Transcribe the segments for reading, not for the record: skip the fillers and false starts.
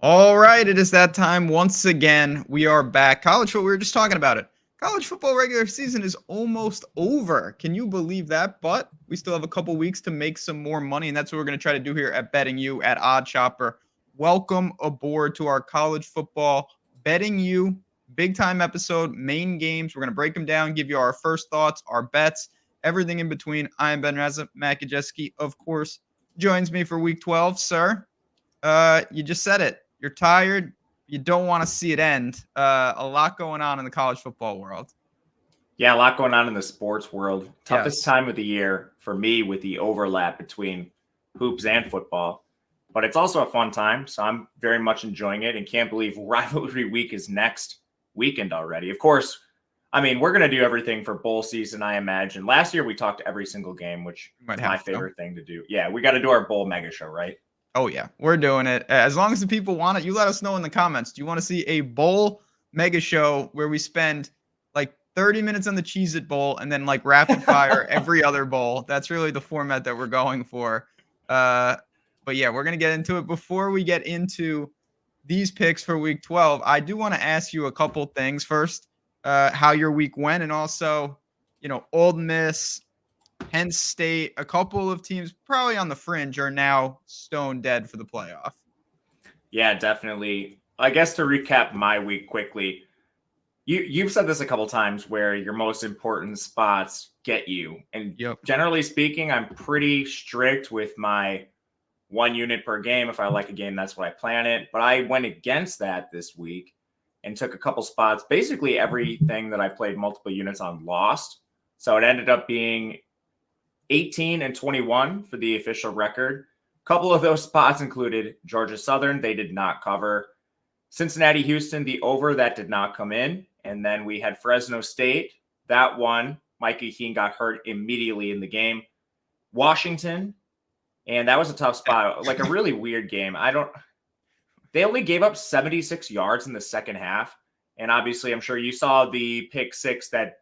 All right, it is that time once again. We are back. College football, we were just talking about it. College football regular season is almost over. Can you believe that? But we still have a couple weeks to make some more money, and that's what we're going to try to do here at Betting You at Odd Chopper. Welcome aboard to our college football Betting You big time episode, main games. We're going to break them down, give you our first thoughts, our bets, everything in between. I am Rasa. Matt Gajewski, of course, joins me for week 12, sir. You just said it. You're tired. You don't want to see it end. A lot going on in the college football world. Yeah, a lot going on in the sports world. Toughest Yes. time of the year for me with the overlap between hoops and football. But it's also a fun time, so I'm very much enjoying it and can't believe rivalry week is next weekend already. Of course, I mean, we're going to do everything for bowl season, I imagine. Last year, we talked every single game, which You might is my have to. favorite thing to do. Yeah, we got to do our bowl mega show, right? Oh, yeah. We're doing it. As long as the people want it, you let us know in the comments. Do you want to see a bowl mega show where we spend like 30 minutes on the Cheez-It Bowl and then like rapid fire every other bowl? That's really the format that we're going for. But yeah, we're going to get into it. Before we get into these picks for week 12, I do want to ask you a couple things first. How your week went, and also, Old Miss, Penn State, a couple of teams probably on the fringe are now stone dead for the playoff. Yeah, definitely. I guess to recap my week quickly, you've said this a couple times where your most important spots get you. And Yep. generally speaking, I'm pretty strict with my 1 unit per game. If I like a game, that's what I plan it. But I went against that this week and took a couple spots. Basically, everything that I played multiple units on lost. So it ended up being 18 and 21 for the official record. A couple of those spots included Georgia Southern. They did not cover. Cincinnati Houston, the over, that did not come in. And then we had Fresno State. That one, Micah Keene got hurt immediately in the game. Washington, and that was a tough spot. Like a really weird game. They only gave up 76 yards in the second half. And obviously, I'm sure you saw the pick six that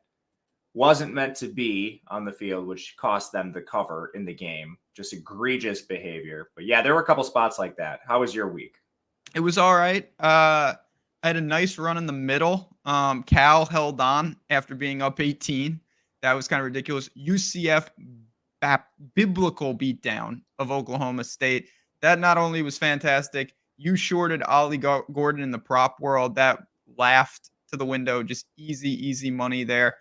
wasn't meant to be on the field, which cost them the cover in the game. Just egregious behavior. But yeah, there were a couple spots like that. How was your week? It was all right. I had a nice run in the middle. Cal held on after being up 18. That was kind of ridiculous. UCF biblical beatdown of Oklahoma State. That not only was fantastic, you shorted Ollie Gordon in the prop world. That laughed to the window. Just easy money there.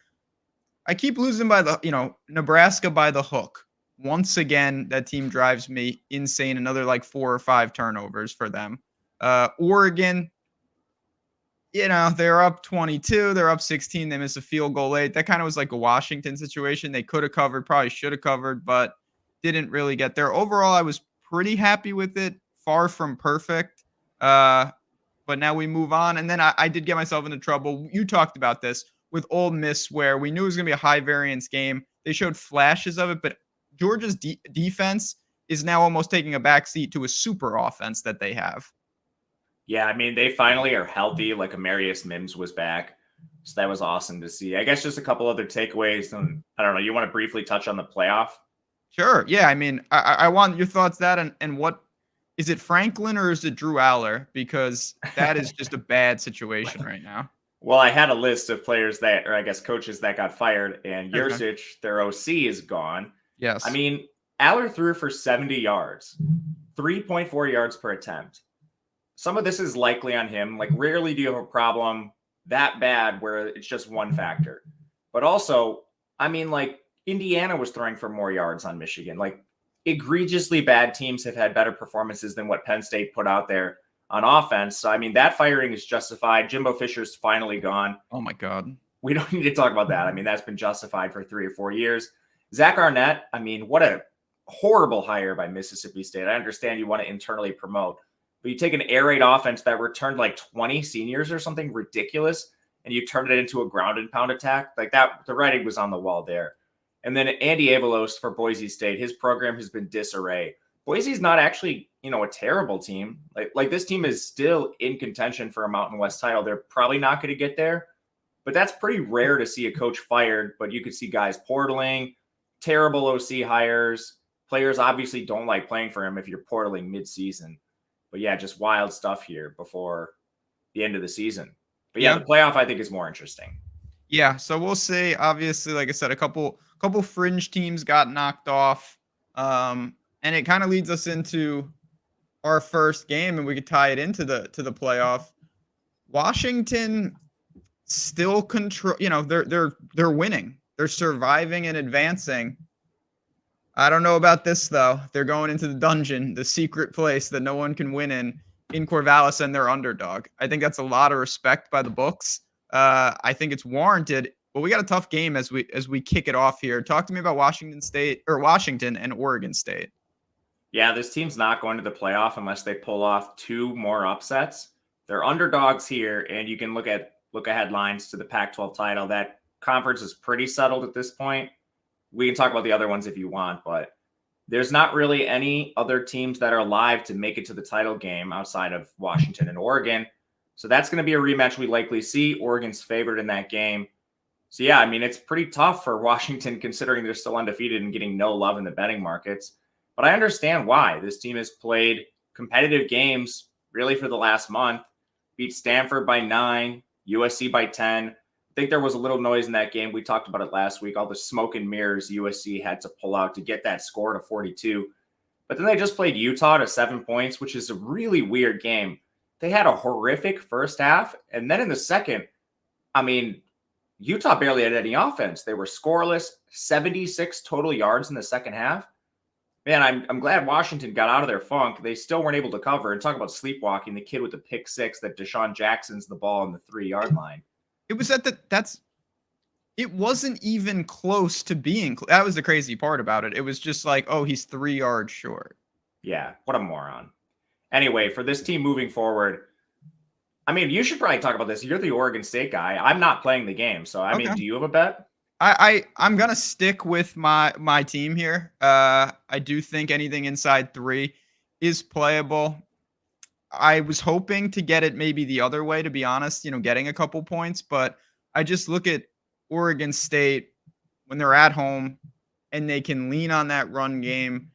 I keep losing by Nebraska by the hook. Once again, that team drives me insane. Another like 4 or 5 turnovers for them. Oregon, they're up 22. They're up 16. They missed a field goal late. That kind of was like a Washington situation. They could have covered, probably should have covered, but didn't really get there. Overall, I was pretty happy with it. Far from perfect. But now we move on. And then I did get myself into trouble. You talked about this with Ole Miss, where we knew it was going to be a high variance game. They showed flashes of it, but Georgia's defense is now almost taking a backseat to a super offense that they have. Yeah, I mean, they finally are healthy. Like Amarius Mims was back. So that was awesome to see. I guess just a couple other takeaways. And I don't know, you want to briefly touch on the playoff? Sure. Yeah. I mean, I want your thoughts that and what is it, Franklin or is it Drew Aller? Because that is just a bad situation right now. Well, I had a list of players that, or I guess coaches that got fired, and Yurcich, their OC, is gone. Yes. I mean, Aller threw for 70 yards, 3.4 yards per attempt. Some of this is likely on him. Like, rarely do you have a problem that bad where it's just one factor. But also, I mean, like, Indiana was throwing for more yards on Michigan. Like, egregiously bad teams have had better performances than what Penn State put out there on offense. So, I mean, that firing is justified. Jimbo Fisher's finally gone. Oh, my God. We don't need to talk about that. I mean, that's been justified for 3 or 4 years. Zach Arnett, I mean, what a horrible hire by Mississippi State. I understand you want to internally promote, but you take an air raid offense that returned like 20 seniors or something ridiculous, and you turned it into a ground and pound attack. Like that, the writing was on the wall there. And then Andy Avalos for Boise State, his program has been disarray. Boise's not actually, a terrible team. Like this team is still in contention for a Mountain West title. They're probably not going to get there, but that's pretty rare to see a coach fired. But you could see guys portaling, terrible OC hires. Players obviously don't like playing for him if you're portaling midseason. But yeah, just wild stuff here before the end of the season. But yeah, Yeah. the playoff I think is more interesting. Yeah, so we'll see. Obviously, like I said, a couple fringe teams got knocked off. And it kind of leads us into our first game, and we could tie it into the playoff. Washington still control, they're winning. They're surviving and advancing. I don't know about this though. They're going into the dungeon, the secret place that no one can win in Corvallis, and they're underdog. I think that's a lot of respect by the books. I think it's warranted. But we got a tough game as we kick it off here. Talk to me about Washington and Oregon State. Yeah, this team's not going to the playoff unless they pull off 2 more upsets. They're underdogs here, and you can look ahead lines to the Pac-12 title. That conference is pretty settled at this point. We can talk about the other ones if you want, but there's not really any other teams that are alive to make it to the title game outside of Washington and Oregon. So that's going to be a rematch we likely see. Oregon's favored in that game. So yeah, I mean, it's pretty tough for Washington considering they're still undefeated and getting no love in the betting markets. But I understand why. This team has played competitive games really for the last month, beat Stanford by 9, USC by 10. I think there was a little noise in that game. We talked about it last week. All the smoke and mirrors USC had to pull out to get that score to 42. But then they just played Utah to 7 points, which is a really weird game. They had a horrific first half. And then in the second, I mean, Utah barely had any offense. They were scoreless, 76 total yards in the second half. Man, I'm glad Washington got out of their funk. They still weren't able to cover. And talk about sleepwalking, the kid with the pick 6 that Deshaun Jackson's the ball on the 3-yard line. It was it wasn't even close to being. That was the crazy part about it. It was just like, oh, he's 3 yards short. Yeah, what a moron. Anyway, for this team moving forward, I mean, you should probably talk about this. You're the Oregon State guy. I'm not playing the game. So, I mean, do you have a bet? I'm gonna stick with my team here. I do think anything inside 3 is playable. I was hoping to get it maybe the other way, to be honest, getting a couple points, but I just look at Oregon State when they're at home and they can lean on that run game.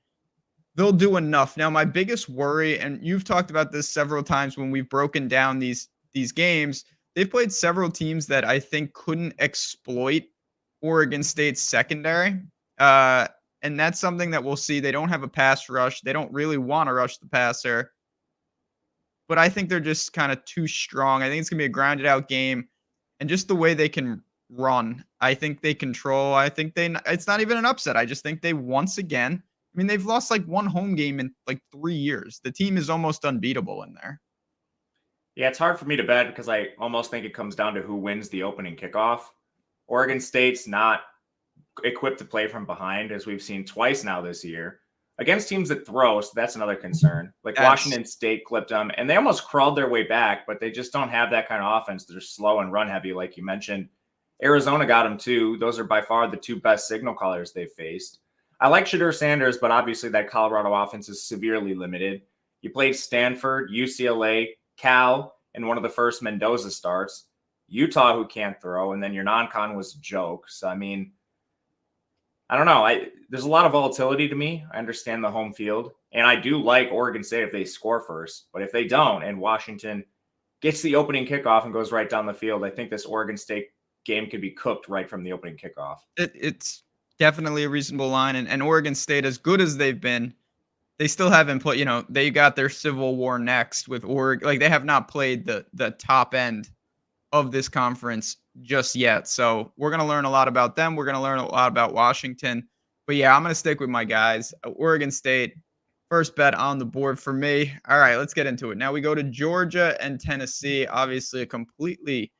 They'll do enough. Now, my biggest worry, and you've talked about this several times when we've broken down these games, they've played several teams that I think couldn't exploit Oregon State's secondary. And that's something that we'll see. They don't have a pass rush. They don't really want to rush the passer. But I think they're just kind of too strong. I think it's going to be a grounded out game. And just the way they can run, I think they control. It's not even an upset. I just think they once again, I mean, they've lost like 1 home game in like 3 years. The team is almost unbeatable in there. Yeah, it's hard for me to bet because I almost think it comes down to who wins the opening kickoff. Oregon State's not equipped to play from behind, as we've seen twice now this year. Against teams that throw, so that's another concern. Like Washington State clipped them, and they almost crawled their way back, but they just don't have that kind of offense. They're slow and run heavy, like you mentioned. Arizona got them too. Those are by far the 2 best signal callers they've faced. I like Shedeur Sanders, but obviously that Colorado offense is severely limited. You played Stanford, UCLA, Cal, and one of the first Mendoza starts. Utah, who can't throw, and then your non-con was a joke. So, I mean, I don't know. There's a lot of volatility to me. I understand the home field, and I do like Oregon State if they score first. But if they don't, and Washington gets the opening kickoff and goes right down the field, I think this Oregon State game could be cooked right from the opening kickoff. It's definitely a reasonable line, and Oregon State, as good as they've been, they still haven't played. They got their Civil War next with Oregon. Like, they have not played the top end of this conference just yet. So we're going to learn a lot about them. We're going to learn a lot about Washington. But yeah, I'm going to stick with my guys. Oregon State, first bet on the board for me. All right, let's get into it. Now we go to Georgia and Tennessee. Obviously a completely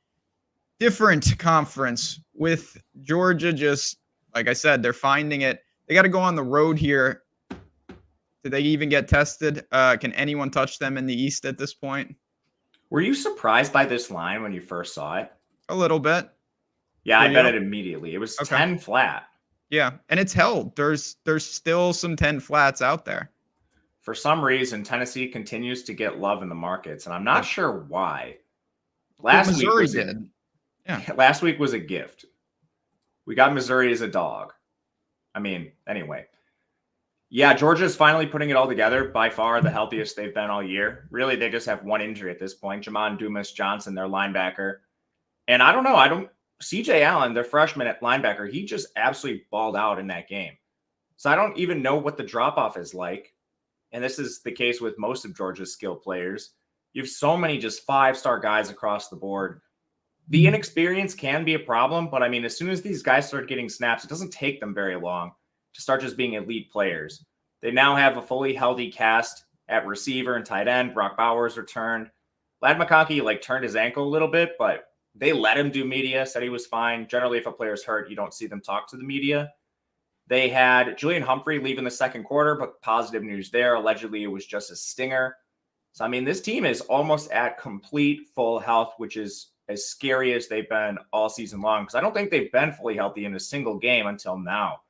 different conference with Georgia. Just like I said, they're finding it. They got to go on the road here. Did they even get tested? Can anyone touch them in the East at this point? Were you surprised by this line when you first saw it? A little bit. Yeah, I bet it immediately. It was 10 flat. Yeah, and it's held. There's still some 10 flats out there. For some reason, Tennessee continues to get love in the markets, and I'm not sure why. Last week was a gift. We got Missouri as a dog. I mean, anyway. Yeah, Georgia's finally putting it all together. By far the healthiest they've been all year. Really, they just have one injury at this point. Jamon Dumas-Johnson, their linebacker. And I don't know. CJ Allen, their freshman at linebacker, he just absolutely balled out in that game. So I don't even know what the drop-off is like. And this is the case with most of Georgia's skill players. You have so many just five-star guys across the board. The inexperience can be a problem, but I mean, as soon as these guys start getting snaps, it doesn't take them very long to start just being elite players. They now have a fully healthy cast at receiver and tight end. Brock Bowers returned. Ladd McConkey turned his ankle a little bit, but they let him do media, said he was fine. Generally, if a player's hurt, you don't see them talk to the media. They had Julian Humphrey leave in the second quarter, but positive news there. Allegedly, it was just a stinger. So, I mean, this team is almost at complete full health, which is as scary as they've been all season long, because I don't think they've been fully healthy in a single game until now.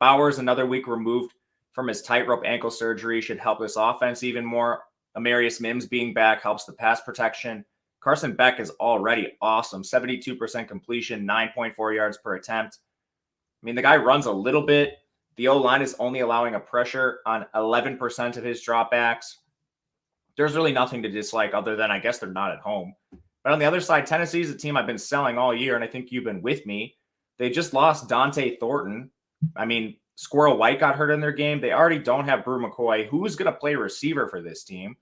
Bowers, another week removed from his tightrope ankle surgery, should help this offense even more. Amarius Mims being back helps the pass protection. Carson Beck is already awesome. 72% completion, 9.4 yards per attempt. I mean, the guy runs a little bit. The O-line is only allowing a pressure on 11% of his dropbacks. There's really nothing to dislike other than I guess they're not at home. But on the other side, Tennessee is a team I've been selling all year, and I think you've been with me. They just lost Dante Thornton. I mean, Squirrel White got hurt in their game. They already don't have Brew McCoy. Who's going to play receiver for this team?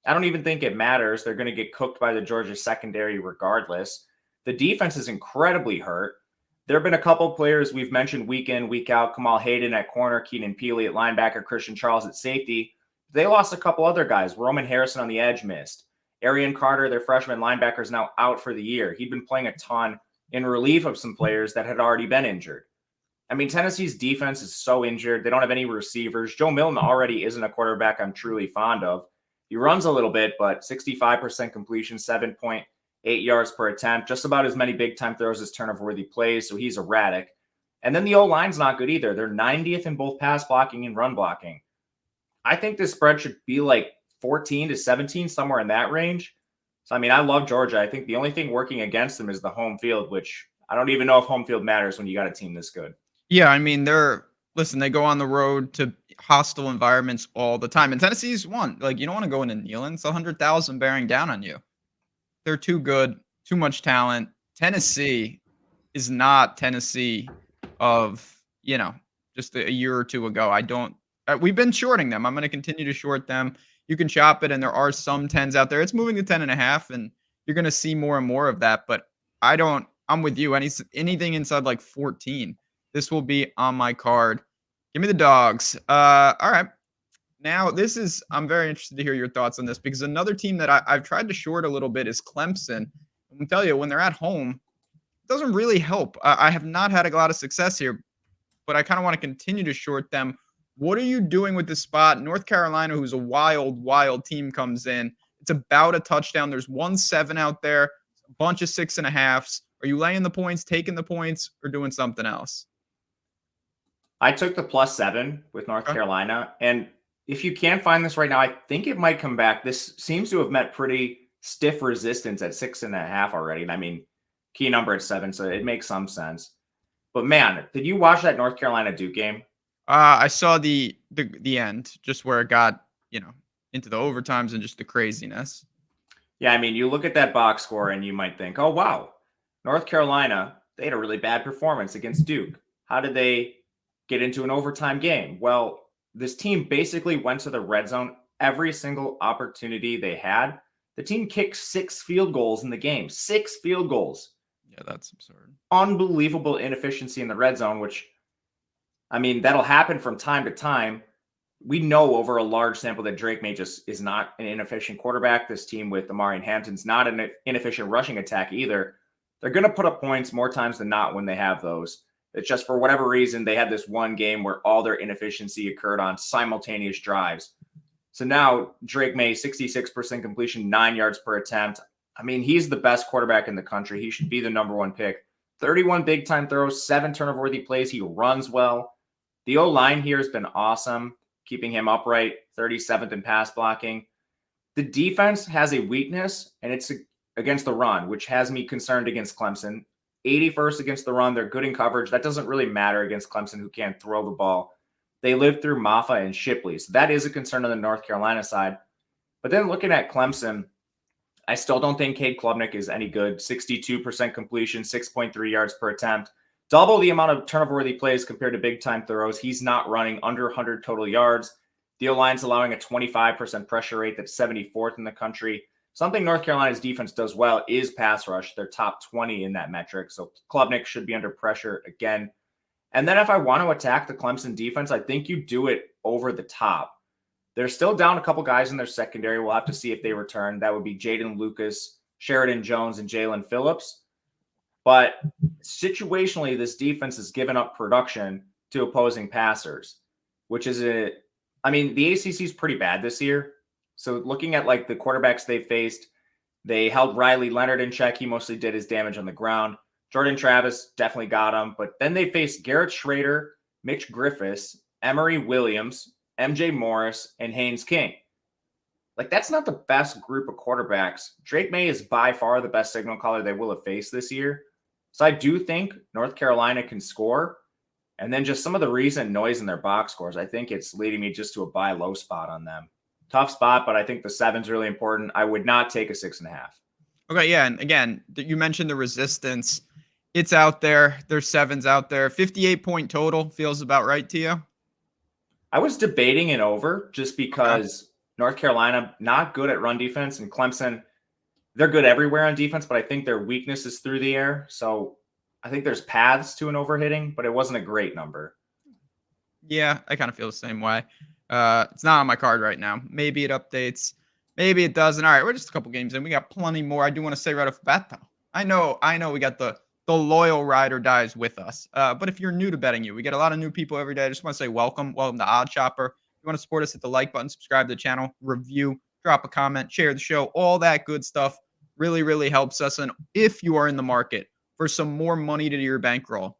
I don't even think it matters. They're going to get cooked by the Georgia secondary regardless. The defense is incredibly hurt. There have been a couple players we've mentioned week in, week out. Kamal Hayden at corner, Keenan Peely at linebacker, Christian Charles at safety. They lost a couple other guys. Roman Harrison on the edge missed. Arian Carter, their freshman linebacker, is now out for the year. He'd been playing a ton in relief of some players that had already been injured. I mean, Tennessee's defense is so injured. They don't have any receivers. Joe Milton already isn't a quarterback I'm truly fond of. He runs a little bit, but 65% completion, 7.8 yards per attempt, just about as many big-time throws as turnover-worthy plays, so he's erratic. And then the O-line's not good either. They're 90th in both pass blocking and run blocking. I think this spread should be 14 to 17, somewhere in that range. So, I mean, I love Georgia. I think the only thing working against them is the home field, which I don't even know if home field matters when you got a team this good. Yeah, I mean, they go on the road to hostile environments all the time. And Tennessee's one. You don't want to go into Neyland. It's 100,000 bearing down on you. They're too good, too much talent. Tennessee is not Tennessee of, just a year or two ago. We've been shorting them. I'm going to continue to short them. You can shop it, and there are some 10s out there. It's moving to 10.5, and you're going to see more and more of that. But I'm with you. Anything inside 14, this will be on my card. Give me the dogs. All right. Now, I'm very interested to hear your thoughts on this, because another team that I've tried to short a little bit is Clemson. I'm going to tell you, when they're at home, it doesn't really help. I have not had a lot of success here, but I kind of want to continue to short them. What are you doing with this spot? North Carolina, who's a wild, wild team, comes in. It's about a touchdown. There's 1-7 out there, a bunch of 6.5s. Are you laying the points, taking the points, or doing something else? I took the +7 with North Carolina, and if you can't find this right now, I think it might come back. This seems to have met pretty stiff resistance at 6.5 already. And I mean, key number at 7, so it makes some sense. But man, did you watch that North Carolina Duke game? I saw the end, just where it got, into the overtimes and just the craziness. Yeah, I mean, you look at that box score and you might think, oh, wow, North Carolina, they had a really bad performance against Duke. How did they get into an overtime game? Well, this team basically went to the red zone every single opportunity they had. The team kicked 6 field goals in the game. 6 field goals. Yeah, that's absurd. Unbelievable inefficiency in the red zone, which, I mean, that'll happen from time to time. We know over a large sample that Drake May just is not an inefficient quarterback. This team with Amari and Hampton's not an inefficient rushing attack either. They're going to put up points more times than not when they have those. It's just for whatever reason, they had this one game where all their inefficiency occurred on simultaneous drives. So now Drake May, 66% completion, 9 yards per attempt. I mean, he's the best quarterback in the country. He should be the number 1 pick. 31 big-time throws, 7 turnover-worthy plays. He runs well. The O-line here has been awesome, keeping him upright, 37th in pass blocking. The defense has a weakness, and it's against the run, which has me concerned against Clemson. 81st against the run. They're good in coverage. That doesn't really matter against Clemson, who can't throw the ball. they lived through Maffa and Shipley. So that is a concern on the North Carolina side. But then looking at Clemson, I still don't think Cade Klubnik is any good. 62% completion, 6.3 yards per attempt. Double the amount of turnover-worthy plays compared to big-time throws. He's not running under 100 total yards. The O-line's allowing a 25% pressure rate that's 74th in the country. Something North Carolina's defense does well is pass rush. They're top 20 in that metric. So Klubnik should be under pressure again. And then if I want to attack the Clemson defense, I think you do it over the top. They're still down a couple guys in their secondary. We'll have to see if they return. That would be Jaden Lucas, Sheridan Jones, and Jalen Phillips. But situationally, this defense has given up production to opposing passers, which is the ACC is pretty bad this year. So looking at like the quarterbacks they faced, they held Riley Leonard in check. He mostly did his damage on the ground. Jordan Travis definitely got him. But then they faced Garrett Schrader, Mitch Griffiths, Emory Williams, MJ Morris, and Haynes King. Like, that's not the best group of quarterbacks. Drake May is by far the best signal caller they will have faced this year. So I do think North Carolina can score. And then just some of the recent noise in their box scores, I think it's leading me just to a buy low spot on them. Tough spot, but I think the 7's really important. I would not take a 6.5. Okay, yeah, and again, you mentioned the resistance. It's out there. There's 7s out there. 58-point total feels about right to you? I was debating it over just because North Carolina, not good at run defense, and Clemson, they're good everywhere on defense, but I think their weakness is through the air. So I think there's paths to an overhitting, but it wasn't a great number. Yeah, I kind of feel the same way. It's not on my card right now. Maybe it updates. Maybe it doesn't. All right, we're just a couple games in. We got plenty more. I do want to say right off the bat, though. I know we got the loyal ride or dies with us. But if you're new to betting, we get a lot of new people every day. I just want to say welcome. Welcome to Odd Chopper. If you want to support us, hit the like button, subscribe to the channel, review, drop a comment, share the show, all that good stuff really, really helps us. And if you are in the market for some more money to your bankroll,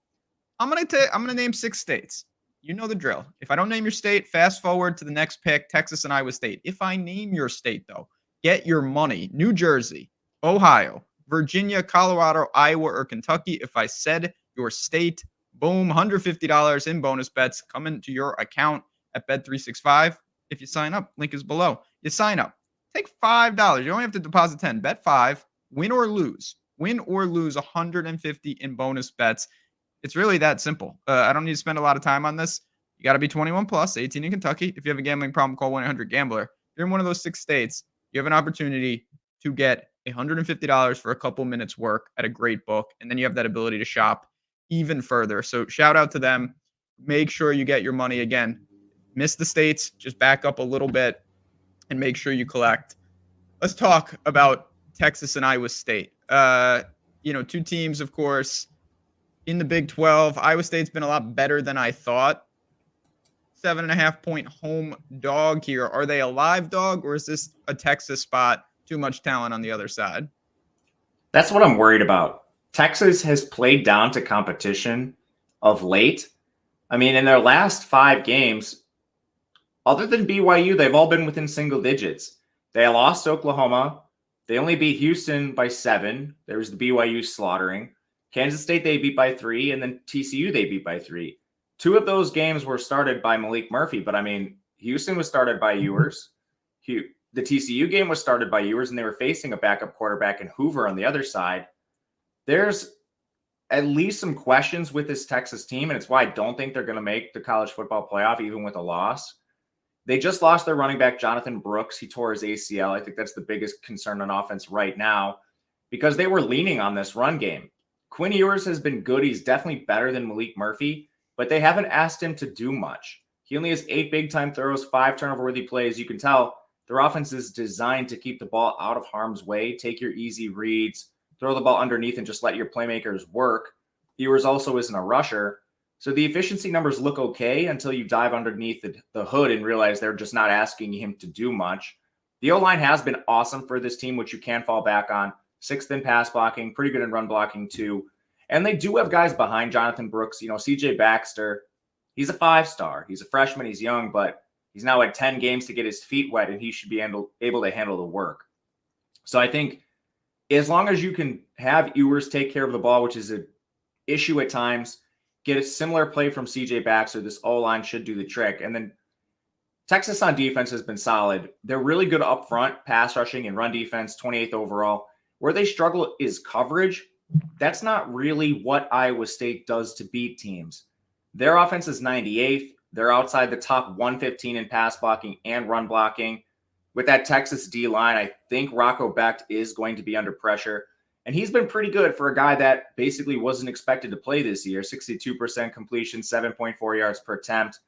I'm gonna name 6 states. You know the drill. If I don't name your state, fast forward to the next pick, Texas and Iowa State. If I name your state, though, get your money. New Jersey, Ohio, Virginia, Colorado, Iowa, or Kentucky. If I said your state, boom, $150 in bonus bets coming to your account at Bet365. If you sign up, link is below. You sign up. Take $5. You only have to deposit 10. Bet 5. Win or lose. Win or lose 150 in bonus bets. It's really that simple. I don't need to spend a lot of time on this. You got to be 21 plus, 18 in Kentucky. If you have a gambling problem, call 1-800-GAMBLER. If you're in one of those 6 states, you have an opportunity to get $150 for a couple minutes work at a great book, and then you have that ability to shop even further. So shout out to them. Make sure you get your money. Again, miss the states, just back up a little bit and make sure you collect. Let's talk about Texas and Iowa State. 2 teams, of course, in the Big 12. Iowa State's been a lot better than I thought. 7.5-point home dog here. Are they a live dog, or is this a Texas spot? Too much talent on the other side. That's what I'm worried about. Texas has played down to competition of late. I mean, in their last 5 games, other than BYU, they've all been within single digits. They lost to Oklahoma. They only beat Houston by 7. There was the BYU slaughtering. Kansas State, they beat by 3, and then TCU, they beat by 3. 2 of those games were started by Malik Murphy, but I mean, Houston was started by Ewers. The TCU game was started by Ewers, and they were facing a backup quarterback in Hoover on the other side. There's at least some questions with this Texas team, and it's why I don't think they're going to make the college football playoff, even with a loss. They just lost their running back, Jonathan Brooks. He tore his ACL. I think that's the biggest concern on offense right now because they were leaning on this run game. Quinn Ewers has been good. He's definitely better than Malik Murphy, but they haven't asked him to do much. He only has 8 big-time throws, 5 turnover-worthy plays. You can tell their offense is designed to keep the ball out of harm's way, take your easy reads, throw the ball underneath, and just let your playmakers work. Ewers also isn't a rusher. So the efficiency numbers look okay until you dive underneath the hood and realize they're just not asking him to do much. The O-line has been awesome for this team, which you can fall back on. 6th in pass blocking, pretty good in run blocking too. And they do have guys behind Jonathan Brooks. CJ Baxter, he's a 5-star. He's a freshman. He's young, but he's now had 10 games to get his feet wet, and he should be able to handle the work. So I think as long as you can have Ewers take care of the ball, which is an issue at times, get a similar play from CJ Baxter, this O-line should do the trick. And then Texas on defense has been solid. They're really good up front, pass rushing and run defense, 28th overall. Where they struggle is coverage. That's not really what Iowa State does to beat teams. Their offense is 98th. They're outside the top 115 in pass blocking and run blocking. With that Texas D-line, I think Rocco Becht is going to be under pressure. And he's been pretty good for a guy that basically wasn't expected to play this year. 62% completion, 7.4 yards per attempt.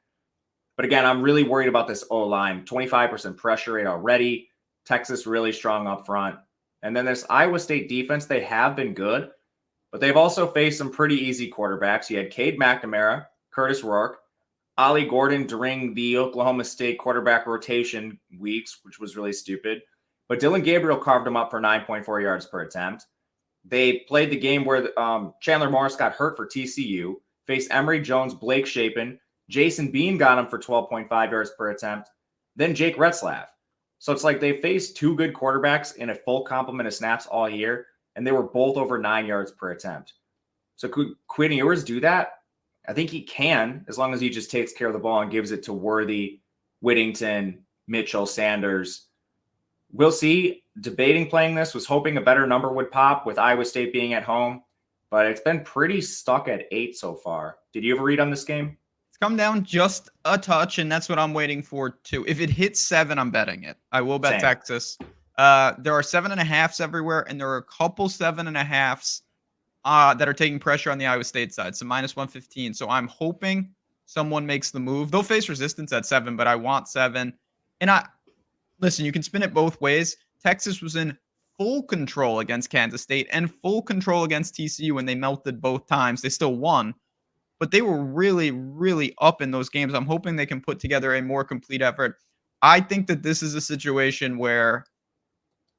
But again, I'm really worried about this O-line. 25% pressure rate already. Texas really strong up front. And then this Iowa State defense, they have been good, but they've also faced some pretty easy quarterbacks. You had Cade McNamara, Curtis Rourke, Ollie Gordon during the Oklahoma State quarterback rotation weeks, which was really stupid. But Dylan Gabriel carved them up for 9.4 yards per attempt. They played the game where Chandler Morris got hurt for TCU, faced Emory Jones, Blake Shapen. Jason Bean got him for 12.5 yards per attempt. Then Jake Retzlaff. So it's like they faced two good quarterbacks in a full complement of snaps all year, and they were both over 9 yards per attempt. So could Quinn Ewers do that? I think he can, as long as he just takes care of the ball and gives it to Worthy, Whittington, Mitchell, Sanders. We'll see. Debating playing this, was hoping a better number would pop with Iowa State being at home, but it's been pretty stuck at 8 so far. Did you ever read on this game? Come down just a touch, and that's what I'm waiting for too. If it hits 7, I'm betting it. I will bet Texas. There are 7.5s everywhere, and there are a couple 7.5s that are taking pressure on the Iowa State side. So -115. So I'm hoping someone makes the move. They'll face resistance at 7, but I want 7. And listen, you can spin it both ways. Texas was in full control against Kansas State and full control against TCU when they melted both times. They still won. But they were really, really up in those games. I'm hoping they can put together a more complete effort. I think that this is a situation where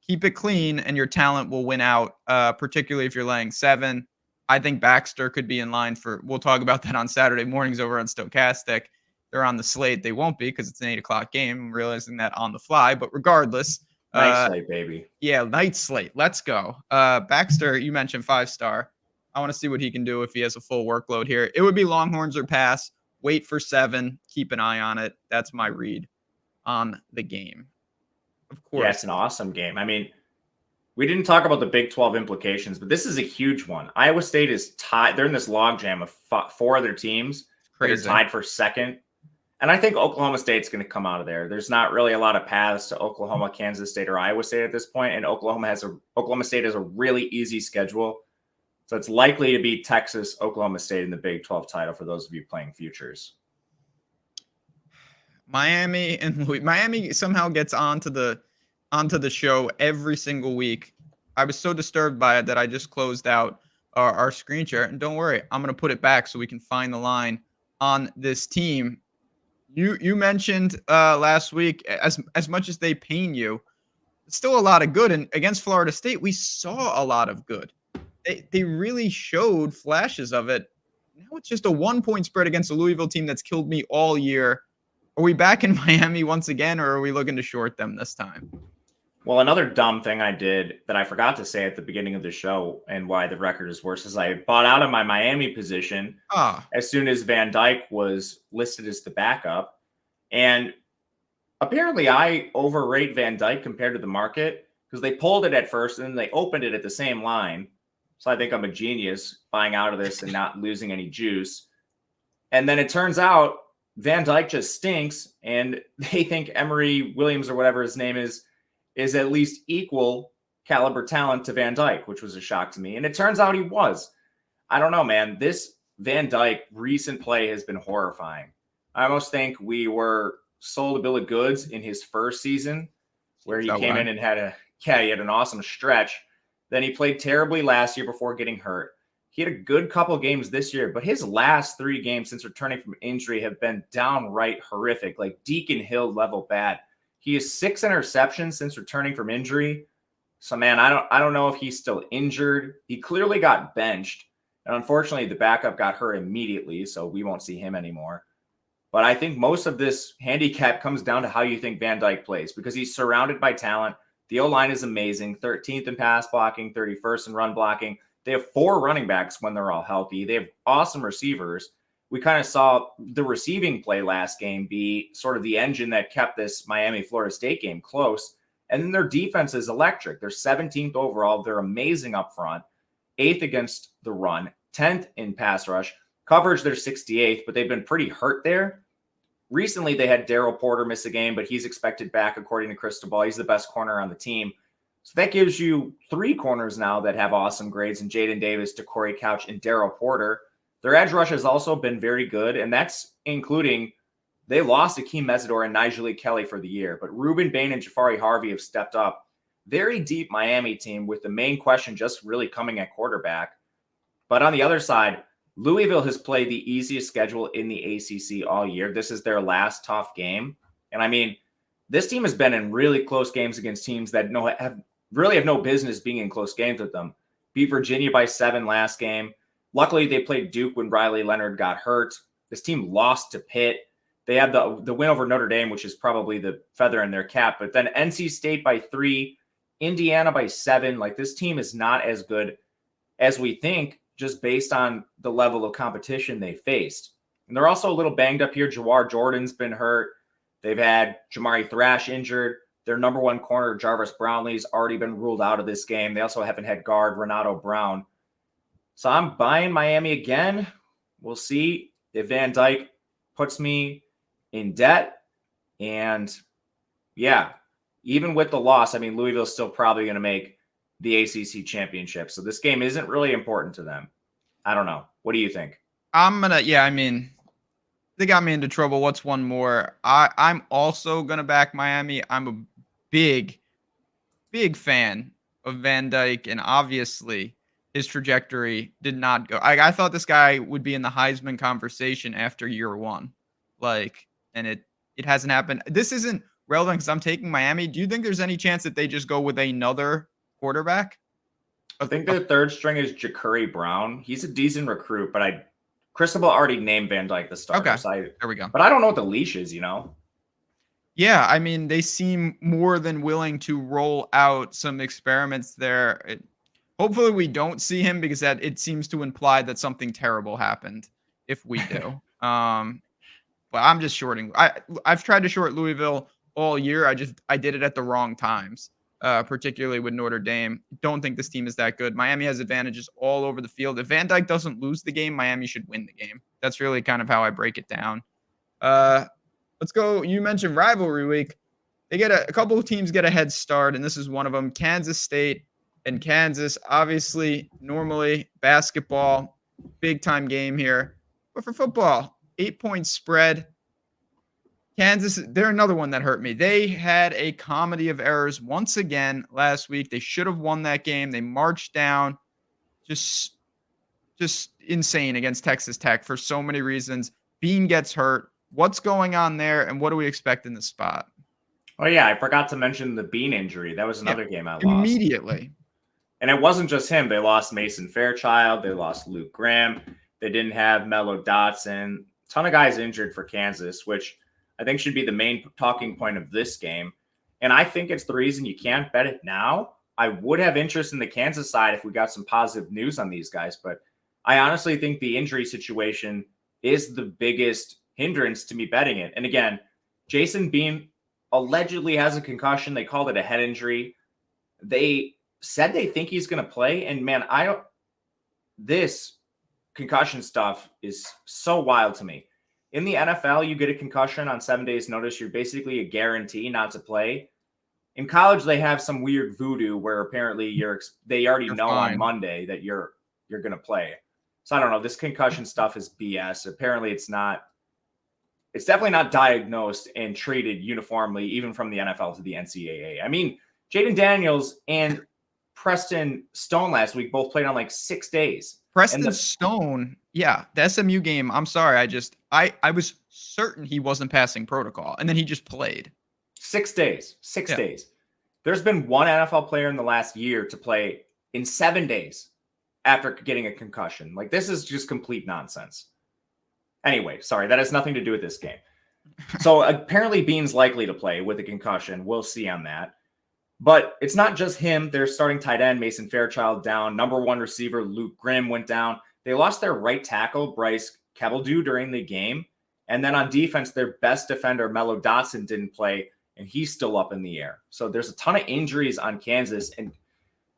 keep it clean and your talent will win out, particularly if you're laying 7. I think Baxter could be in line for – we'll talk about that on Saturday mornings over on Stochastic. They're on the slate. They won't be because it's an 8 o'clock game. I'm realizing that on the fly. But regardless – night slate, baby. Yeah, night slate. Let's go. Baxter, you mentioned 5-star. I want to see what he can do if he has a full workload here. It would be Longhorns or pass. Wait for 7. Keep an eye on it. That's my read on the game. Of course. Yeah, it's an awesome game. I mean, we didn't talk about the Big 12 implications, but this is a huge one. Iowa State is tied. They're in this logjam of 4 other teams. They're tied for 2nd. And I think Oklahoma State's going to come out of there. There's not really a lot of paths to Oklahoma, Kansas State, or Iowa State at this point. And Oklahoma State has a really easy schedule. So it's likely to be Texas, Oklahoma State in the Big 12 title for those of you playing futures. Miami somehow gets onto the show every single week. I was so disturbed by it that I just closed out our screen share. And don't worry, I'm going to put it back so we can find the line on this team. You mentioned last week, as much as they pain you, it's still a lot of good. And against Florida State, we saw a lot of good. They really showed flashes of it. Now it's just a 1-point spread against a Louisville team that's killed me all year. Are we back in Miami once again, or are we looking to short them this time? Well, another dumb thing I did that I forgot to say at the beginning of the show and why the record is worse is I bought out of my Miami position as soon as Van Dyke was listed as the backup. And apparently I overrate Van Dyke compared to the market because they pulled it at first and then they opened it at the same line. So I think I'm a genius buying out of this and not losing any juice. And then it turns out Van Dyke just stinks, and they think Emory Williams or whatever his name is at least equal caliber talent to Van Dyke, which was a shock to me. And it turns out he was. I don't know, man. This Van Dyke recent play has been horrifying. I almost think we were sold a bill of goods in his first season where he came in and he had an awesome stretch. Then he played terribly last year before getting hurt. He had a good couple of games this year, but his last 3 games since returning from injury have been downright horrific, like Deacon Hill level bad. He has 6 interceptions since returning from injury. So, man, I don't know if he's still injured. He clearly got benched. And unfortunately, the backup got hurt immediately, so we won't see him anymore. But I think most of this handicap comes down to how you think Van Dyke plays, because he's surrounded by talent. The O-line is amazing. 13th in pass blocking, 31st in run blocking. They have 4 running backs when they're all healthy. They have awesome receivers. We kind of saw the receiving play last game be sort of the engine that kept this Miami-Florida State game close. And then their defense is electric. They're 17th overall. They're amazing up front, 8th against the run, 10th in pass rush. Coverage, they're 68th, but they've been pretty hurt there. Recently, they had Darryl Porter miss a game, but he's expected back according to Cristobal. He's the best corner on the team. So that gives you 3 corners now that have awesome grades in Jaden Davis, Corey Couch, and Darryl Porter. Their edge rush has also been very good, and that's including they lost Akeem Mesidor and Nigel Kelly for the year, but Ruben Bain and Jafari Harvey have stepped up. Very deep Miami team with the main question just really coming at quarterback. But on the other side, Louisville has played the easiest schedule in the ACC all year. This is their last tough game. And I mean, this team has been in really close games against teams that have no business being in close games with them. Beat Virginia by 7 last game. Luckily, they played Duke when Riley Leonard got hurt. This team lost to Pitt. They had the win over Notre Dame, which is probably the feather in their cap. But then NC State by 3, Indiana by 7. Like, this team is not as good as we think, just based on the level of competition they faced. And they're also a little banged up here. Jawar Jordan's been hurt. They've had Jamari Thrash injured. Their number 1 corner, Jarvis Brownlee's already been ruled out of this game. They also haven't had guard Renato Brown. So I'm buying Miami again. We'll see if Van Dyke puts me in debt. And yeah, even with the loss, I mean, Louisville's still probably going to make the ACC championship. So this game isn't really important to them. I don't know. What do you think? I mean, they got me into trouble. What's one more? I'm also going to back Miami. I'm a big fan of Van Dyke, and obviously his trajectory did not go. I thought this guy would be in the Heisman conversation after year 1. And it hasn't happened. This isn't relevant because I'm taking Miami. Do you think there's any chance that they just go with another quarterback? I think the third string is Ja'Cory Brown. He's a decent recruit, but Cristobal already named Van Dyke the starter. Okay, So there we go. But I don't know what the leash is, Yeah, I mean, they seem more than willing to roll out some experiments there. Hopefully we don't see him because it seems to imply that something terrible happened if we do. But I'm just shorting. I've tried to short Louisville all year. I did it at the wrong times, particularly with Notre Dame. Don't think this team is that good. Miami has advantages all over the field. If Van Dyke doesn't lose the game, Miami should win the game. That's really kind of how I break it down. Let's go. You mentioned rivalry week. They get a couple of teams get a head start, and this is one of them. Kansas State and Kansas. Obviously, normally basketball, big time game here. But for football, 8-point spread. Kansas, they're another one that hurt me. They had a comedy of errors once again last week. They should have won that game. They marched down. Just insane against Texas Tech for so many reasons. Bean gets hurt. What's going on there, and what do we expect in the spot? Oh, yeah, I forgot to mention the Bean injury. That was another game I lost. Immediately. And it wasn't just him. They lost Mason Fairchild. They lost Luke Graham. They didn't have Mello Dotson. A ton of guys injured for Kansas, which I think should be the main talking point of this game. And I think it's the reason you can't bet it now. I would have interest in the Kansas side if we got some positive news on these guys, but I honestly think the injury situation is the biggest hindrance to me betting it. And again, Jason Bean allegedly has a concussion. They called it a head injury. They said they think he's going to play. And man, this concussion stuff is so wild to me. In the NFL, you get a concussion on 7 days notice. You're basically a guarantee not to play. In college, they have some weird voodoo where apparently they already know fine on Monday that you're going to play. So I don't know. This concussion stuff is BS. Apparently it's definitely not diagnosed and treated uniformly, even from the NFL to the NCAA. I mean, Jaden Daniels and Preston Stone last week both played on like 6 days. Preston Stone, yeah, the SMU game. I'm sorry, I was certain he wasn't passing protocol, and then he just played. 6 days. 6 days. There's been one NFL player in the last year to play in 7 days after getting a concussion. Like, this is just complete nonsense. Anyway, sorry, that has nothing to do with this game. So apparently Bean's likely to play with a concussion. We'll see on that. But it's not just him. Their starting tight end, Mason Fairchild, down. Number 1 receiver, Luke Grimm, went down. They lost their right tackle, Bryce Kebbledew, during the game. And then on defense, their best defender, Mello Dotson, didn't play, and he's still up in the air. So there's a ton of injuries on Kansas, and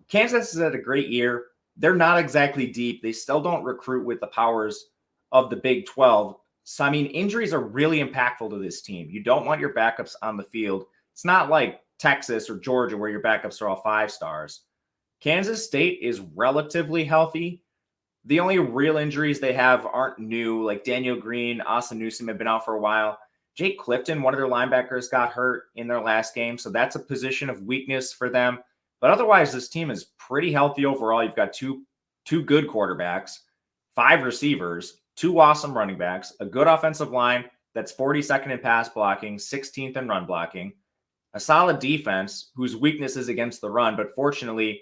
Kansas has had a great year. They're not exactly deep. They still don't recruit with the powers of the Big 12. So, I mean, injuries are really impactful to this team. You don't want your backups on the field. It's not like Texas or Georgia where your backups are all 5 stars. Kansas State is relatively healthy. The only real injuries they have aren't new, like Daniel Green, Asa Newsom have been out for a while. Jake Clifton, one of their linebackers, got hurt in their last game, so that's a position of weakness for them. But otherwise, this team is pretty healthy overall. You've got two good quarterbacks, 5 receivers, 2 awesome running backs, a good offensive line that's 42nd in pass blocking, 16th in run blocking, a solid defense whose weakness is against the run, but fortunately,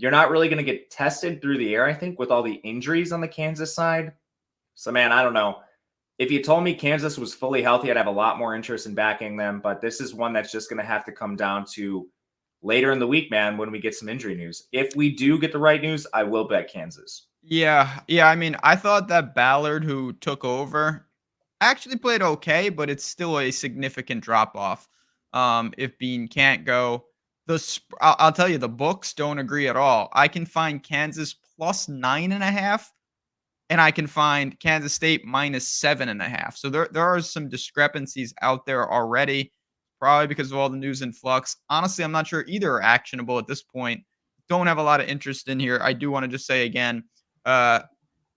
you're not really going to get tested through the air, I think, with all the injuries on the Kansas side. So, man, I don't know. If you told me Kansas was fully healthy, I'd have a lot more interest in backing them, but this is one that's just going to have to come down to later in the week, man, when we get some injury news. If we do get the right news, I will bet Kansas. Yeah. I mean, I thought that Ballard, who took over, actually played okay, but it's still a significant drop off. If Bean can't go, I'll tell you, the books don't agree at all. I can find Kansas plus 9.5, and I can find Kansas State minus 7.5. So there are some discrepancies out there already, probably because of all the news in flux. Honestly, I'm not sure either are actionable at this point. Don't have a lot of interest in here. I do want to just say again, uh,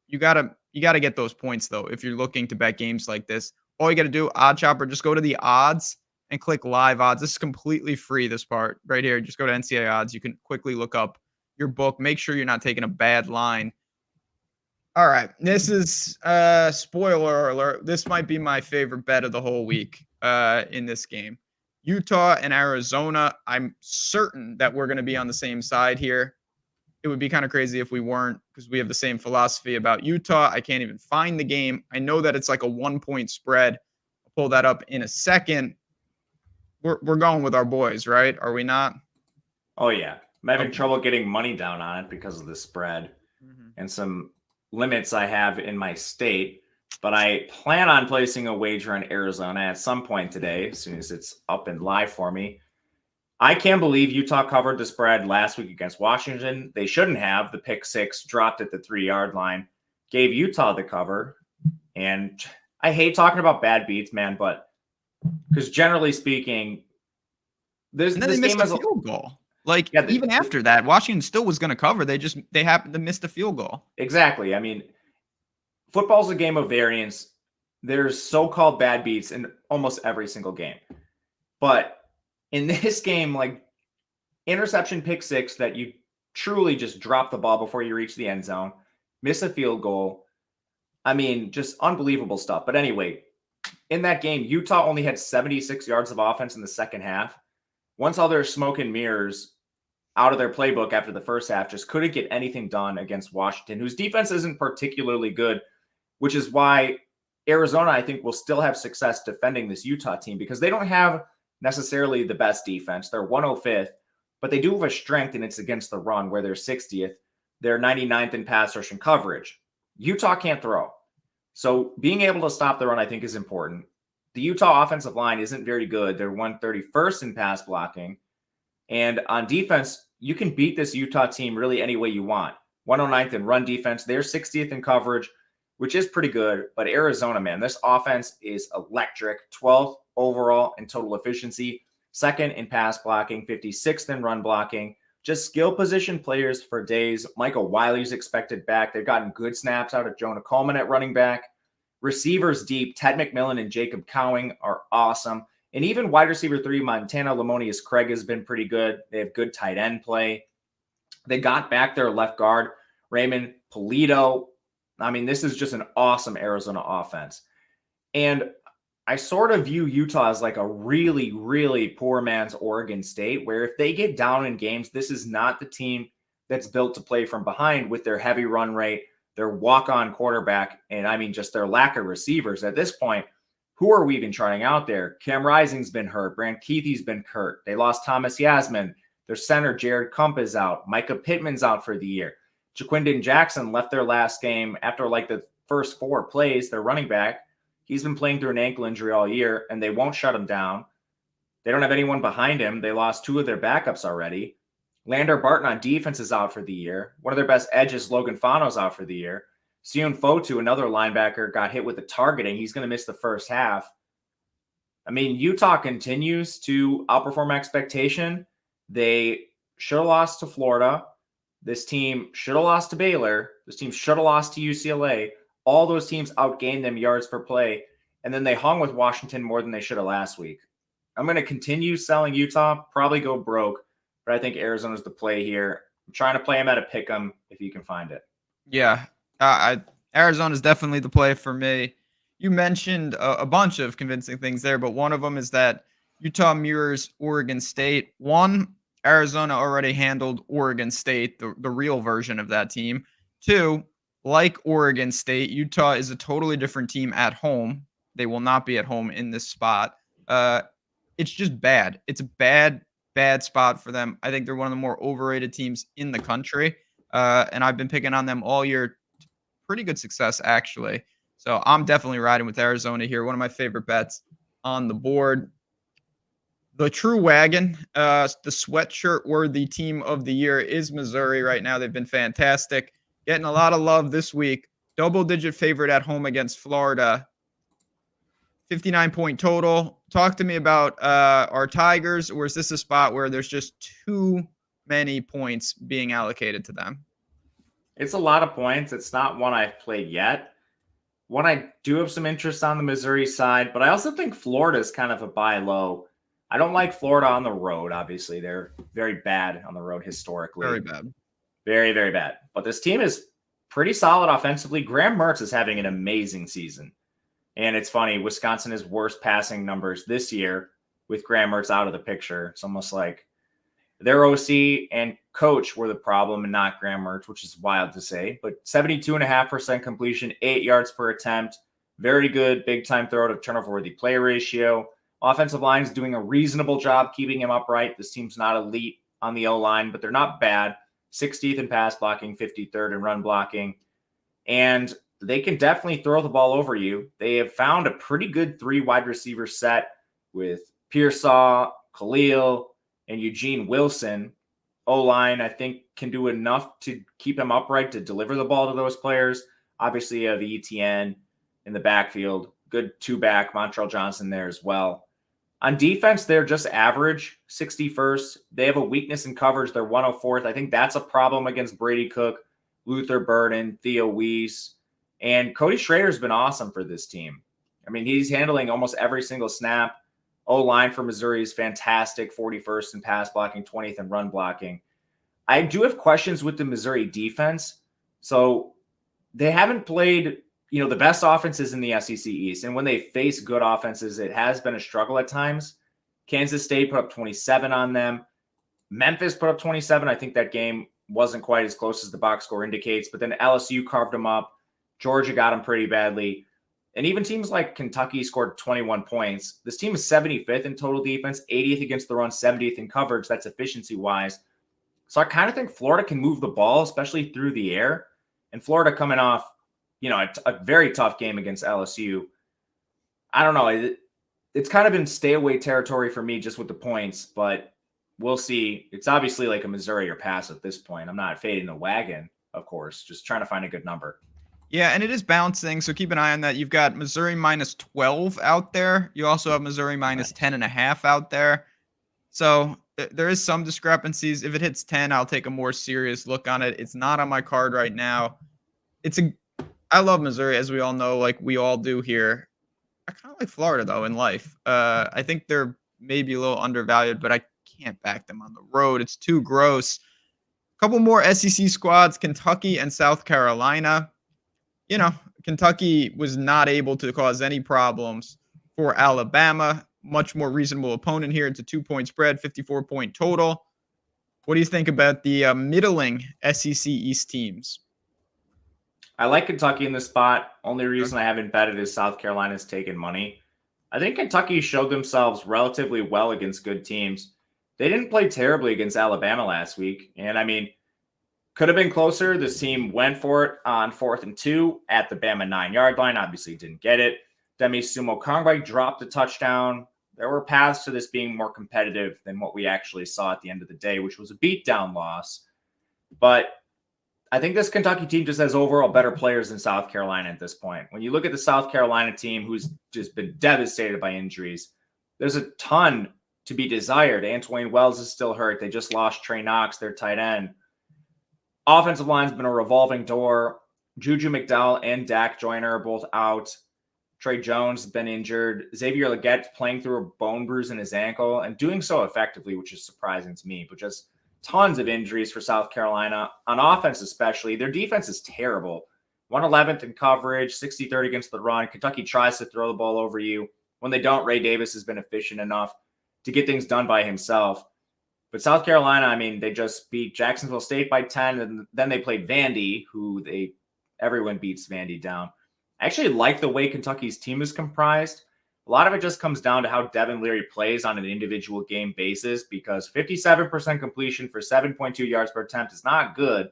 you gotta get those points though if you're looking to bet games like this. All you gotta do, Odd Chopper, just go to the odds and click live odds. This is completely free. This part right here. Just go to NCAA odds. You can quickly look up your book. Make sure you're not taking a bad line. All right. This is spoiler alert. This might be my favorite bet of the whole week in this game. Utah and Arizona. I'm certain that we're going to be on the same side here. It would be kind of crazy if we weren't, because we have the same philosophy about Utah. I can't even find the game. I know that it's like a 1-point spread. I'll pull that up in a second. We're going with our boys, right? Are we not? Oh, yeah. I'm having trouble getting money down on it because of the spread and some limits I have in my state. But I plan on placing a wager on Arizona at some point today, as soon as it's up and live for me. I can't believe Utah covered the spread last week against Washington. They shouldn't have. The pick 6 dropped at the 3-yard line, gave Utah the cover. And I hate talking about bad beats, man, but because generally speaking, this game has a field goal. Like, yeah, even after that, Washington still was going to cover. They happened to miss the field goal. Exactly. I mean, football's a game of variance. There's so-called bad beats in almost every single game. But in this game, like interception, pick 6, that you truly just drop the ball before you reach the end zone, miss a field goal. I mean, just unbelievable stuff. But anyway, in that game, Utah only had 76 yards of offense in the second half. Once all their smoke and mirrors out of their playbook after the first half, just couldn't get anything done against Washington, whose defense isn't particularly good, which is why Arizona, I think, will still have success defending this Utah team, because they don't have necessarily the best defense. They're 105th, but they do have a strength, and it's against the run, where they're 60th. They're 99th in pass rush and coverage. Utah can't throw. So being able to stop the run, I think, is important. The Utah offensive line isn't very good. They're 131st in pass blocking. And on defense, you can beat this Utah team really any way you want. 109th in run defense. They're 60th in coverage, which is pretty good. But Arizona, man, this offense is electric. 12th overall in total efficiency. 2nd in pass blocking. 56th in run blocking. Just skill position players for days. Michael Wiley's expected back. They've gotten good snaps out of Jonah Coleman at running back. Receivers deep. Ted McMillan and Jacob Cowing are awesome. And even wide receiver 3, Montana Lamonius Craig, has been pretty good. They have good tight end play. They got back their left guard, Raymond Polito. I mean, this is just an awesome Arizona offense. And I sort of view Utah as like a really, really poor man's Oregon State, where if they get down in games, this is not the team that's built to play from behind with their heavy run rate, their walk-on quarterback, and I mean just their lack of receivers. At this point, who are we even trying out there? Cam Rising's been hurt. Brant Keithy's been hurt. They lost Thomas Yasmin. Their center, Jared Kump, is out. Micah Pittman's out for the year. Jaquindon Jackson left their last game after like the first 4 plays. Their running back, he's been playing through an ankle injury all year, and they won't shut him down. They don't have anyone behind him. They lost 2 of their backups already. Lander Barton on defense is out for the year. One of their best edges, Logan Fano's out for the year. Sion Fotu, another linebacker, got hit with a targeting. He's going to miss the first half. I mean, Utah continues to outperform expectation. They should have lost to Florida. This team should have lost to Baylor. This team should have lost to UCLA. All those teams outgained them yards per play. And then they hung with Washington more than they should have last week. I'm going to continue selling Utah, probably go broke, but I think Arizona's the play here. I'm trying to play them at a pick 'em if you can find it. Yeah, Arizona's definitely the play for me. You mentioned a bunch of convincing things there, but one of them is that Utah mirrors Oregon State. One, Arizona already handled Oregon State, the real version of that team. Two, like Oregon State, Utah is a totally different team at home. They will not be at home in this spot. It's just bad. It's a bad spot for them. I think they're one of the more overrated teams in the country. And I've been picking on them all year. Pretty good success, actually. So I'm definitely riding with Arizona here. One of my favorite bets on the board. The true wagon, the sweatshirt-worthy team of the year is Missouri right now. They've been fantastic. Getting a lot of love this week. Double-digit favorite at home against Florida. 59-point total. Talk to me about our Tigers, or is this a spot where there's just too many points being allocated to them? It's a lot of points. It's not one I've played yet. One I do have some interest on the Missouri side, but I also think Florida is kind of a buy low. I don't like Florida on the road. Obviously, they're very bad on the road historically. Very bad. Very, very bad. But this team is pretty solid offensively. Graham Mertz is having an amazing season. And it's funny, Wisconsin has worse passing numbers this year with Graham Mertz out of the picture. It's almost like their OC and coach were the problem and not Graham Mertz, which is wild to say. But 72.5% completion, 8 yards per attempt. Very good big-time throw to turnover-worthy play ratio. Offensive line is doing a reasonable job keeping him upright. This team's not elite on the O-line, but they're not bad. 60th in pass blocking, 53rd in run blocking. And they can definitely throw the ball over you. They have found a pretty good 3 wide receiver set with Pearsall, Khalil, and Eugene Wilson. O-line, I think, can do enough to keep him upright to deliver the ball to those players. Obviously, you have ETN in the backfield. Good 2-back, Montrell Johnson there as well. On defense, they're just average, 61st. They have a weakness in coverage. They're 104th. I think that's a problem against Brady Cook, Luther Burden, Theo Weiss. And Cody Schrader's been awesome for this team. I mean, he's handling almost every single snap. O-line for Missouri is fantastic, 41st in pass blocking, 20th in run blocking. I do have questions with the Missouri defense. So they haven't played, the best offenses in the SEC East. And when they face good offenses, it has been a struggle at times. Kansas State put up 27 on them. Memphis put up 27. I think that game wasn't quite as close as the box score indicates. But then LSU carved them up. Georgia got them pretty badly. And even teams like Kentucky scored 21 points. This team is 75th in total defense, 80th against the run, 70th in coverage. That's efficiency-wise. So I kind of think Florida can move the ball, especially through the air. And Florida coming off, a very tough game against LSU. I don't know. It's kind of in stay-away territory for me just with the points, but we'll see. It's obviously like a Missouri or pass at this point. I'm not fading the wagon, of course, just trying to find a good number. Yeah, and it is bouncing, so keep an eye on that. You've got Missouri minus 12 out there. You also have Missouri minus 10.5 out there. So there is some discrepancies. If it hits 10, I'll take a more serious look on it. It's not on my card right now. I love Missouri, as we all know, like we all do here. I kind of like Florida, though, in life. I think they're maybe a little undervalued, but I can't back them on the road. It's too gross. A couple more SEC squads, Kentucky and South Carolina. Kentucky was not able to cause any problems for Alabama. Much more reasonable opponent here. It's a 2-point spread, 54-point total. What do you think about the middling SEC East teams? I like Kentucky in this spot. Only reason I haven't betted is South Carolina's taken money. I think Kentucky showed themselves relatively well against good teams. they didn't play terribly against Alabama last week. And I mean, could have been closer. This team went for it on 4th and 2 at the Bama 9-yard line. Obviously didn't get it. Demi Sumo-Kongbai dropped a touchdown. There were paths to this being more competitive than what we actually saw at the end of the day, which was a beatdown loss. But I think this Kentucky team just has overall better players than South Carolina at this point. When you look at the South Carolina team, who's just been devastated by injuries, there's a ton to be desired. Antwain Wells is still hurt. They just lost Trey Knox, their tight end. Offensive line's been a revolving door. Juju McDowell and Dak Joyner are both out. Trey Jones has been injured. Xavier Legette playing through a bone bruise in his ankle and doing so effectively, which is surprising to me. But just tons of injuries for South Carolina. On offense especially, their defense is terrible. 111th in coverage, 63rd against the run. Kentucky tries to throw the ball over you. When they don't, Ray Davis has been efficient enough to get things done by himself. But South Carolina, I mean, they just beat Jacksonville State by 10, and then they played Vandy, who everyone beats Vandy down. I actually like the way Kentucky's team is comprised. A lot of it just comes down to how Devin Leary plays on an individual game basis, because 57% completion for 7.2 yards per attempt is not good,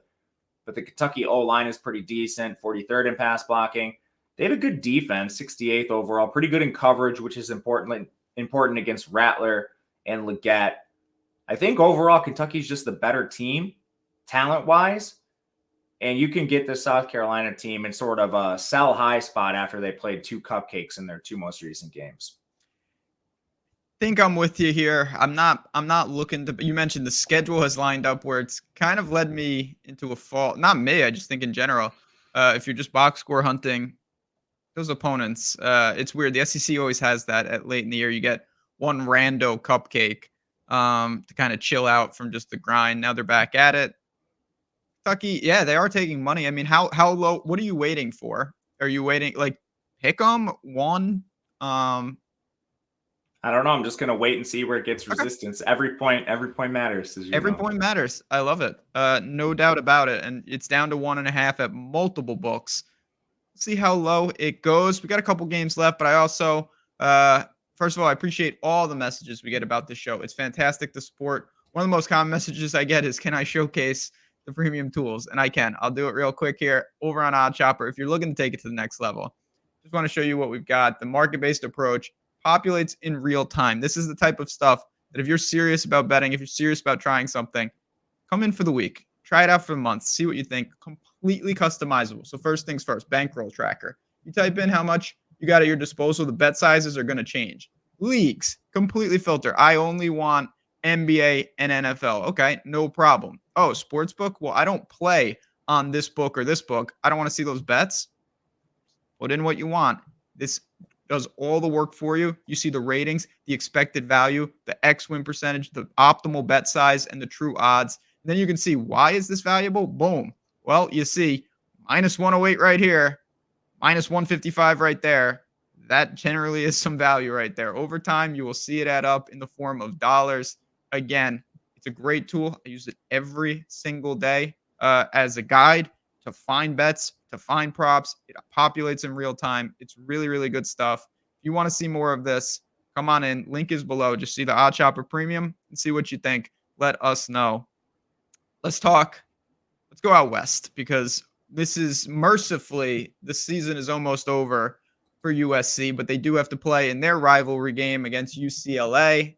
but the Kentucky O-line is pretty decent, 43rd in pass blocking. They have a good defense, 68th overall, pretty good in coverage, which is important against Rattler and Legette. I think overall Kentucky's just the better team, talent-wise. And you can get the South Carolina team in sort of a sell high spot after they played 2 cupcakes in their 2 most recent games. I think I'm with you here. I'm not looking to. You mentioned the schedule has lined up where it's kind of led me into a fall. Not me. I just think in general, if you're just box score hunting, those opponents, it's weird. The SEC always has that at late in the year. You get one rando cupcake to kind of chill out from just the grind. Now they're back at it. Kentucky, yeah, they are taking money. I mean, how low? What are you waiting for? Are you waiting pick them one? I don't know. I'm just gonna wait and see where it gets resistance. Okay. Every point matters. Every point matters. I love it. No doubt about it. And it's down to 1.5 at multiple books. See how low it goes. We got a couple games left, but I also, first of all, I appreciate all the messages we get about this show. It's fantastic to support. One of the most common messages I get is, can I showcase the premium tools? And I can. I'll do it real quick here over on Odd Chopper. If you're looking to take it to the next level, just want to show you what we've got. The market-based approach populates in real time. This is the type of stuff that if you're serious about betting, if you're serious about trying something, come in for the week. Try it out for a month. See what you think. Completely customizable. So first things first, bankroll tracker. You type in how much you got at your disposal. The bet sizes are going to change. Leagues, completely filter. I only want NBA and NFL. Okay, no problem. Oh, sportsbook? Well, I don't play on this book or this book. I don't want to see those bets. Put in what you want. This does all the work for you. You see the ratings, the expected value, the X win percentage, the optimal bet size, and the true odds. And then you can see, why is this valuable? Boom. Well, you see minus 108 right here, minus 155 right there. That generally is some value right there. Over time, you will see it add up in the form of dollars. Again, it's a great tool. I use it every single day as a guide to find bets, to find props. It populates in real time. It's really, really good stuff. If you want to see more of this, come on in. Link is below. Just see the Odd Chopper Premium and see what you think. Let us know. Let's talk. Let's go out west, because this is mercifully, the season is almost over for USC, but they do have to play in their rivalry game against UCLA.